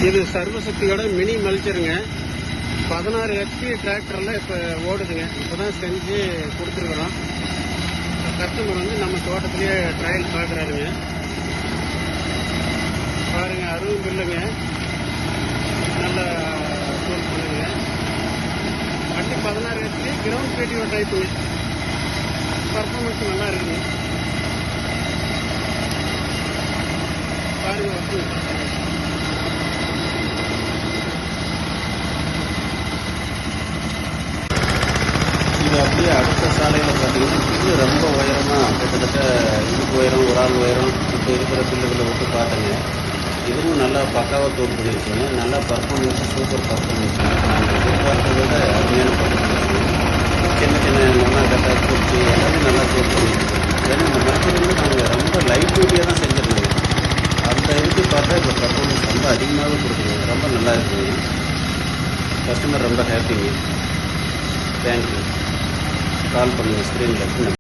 இது சர்வசக்தியோட mini மல்ச்சருங்க. 16 HP டிராக்டரில் இப்போ ஓடுதுங்க. இப்போ தான் செஞ்சு கொடுத்துருக்குறோம். கஸ்டமர் வந்து நம்ம தோட்டத்திலேயே ட்ரையல் பார்க்குறாருங்க. பாருங்க, அருவும் பில்லுங்க, நல்லா டூல் பண்ணுங்க. வண்டி 16 HP கிரவுண்ட் பேட்டியோ டைப்புங்க. பர்ஃபார்மன்ஸ் நல்லா இருக்குங்க. பாருங்க வச்சு இது அப்படியே அடுத்த சாலையில் பார்த்தீங்கன்னா இது ரொம்ப உயரமாக கிட்டத்தட்ட இதுக்கு உயரம் ஒரு ஆள் உயரம் இப்போ இருக்கிற பில்லுகளை விட்டு பார்த்தேங்க. இதுவும் நல்லா பக்காவாக தோல் பண்ணியிருக்குங்க. நல்லா பர்ஃபார்மன்ஸு சூப்பர் பர்ஃபார்மன்ஸ். நாங்கள் எதிர்பார்த்ததை விட அருமையான பர்ஃபார்மன்ஸ். சின்ன சின்ன மொன்னா கட்டை பூச்சி எல்லாமே நல்லா தோல் பண்ணியிருக்கோம். ஏன்னா இந்த மல்ச்சர் வந்து நாங்கள் ரொம்ப லைட் வெயிட்டியாக தான் செஞ்சுருந்தோங்க. அந்த இதுக்கு பார்த்தா இப்போ பர்ஃபார்மன்ஸ் ரொம்ப அதிகமாகவே கொடுக்குங்க. ரொம்ப நல்லா இருக்குங்க. கஸ்டமர் ரொம்ப ஹாப்பிங்க. தேங்க்யூ. கால் பண்ணுங்கள் ஸ்க்ரீனில்.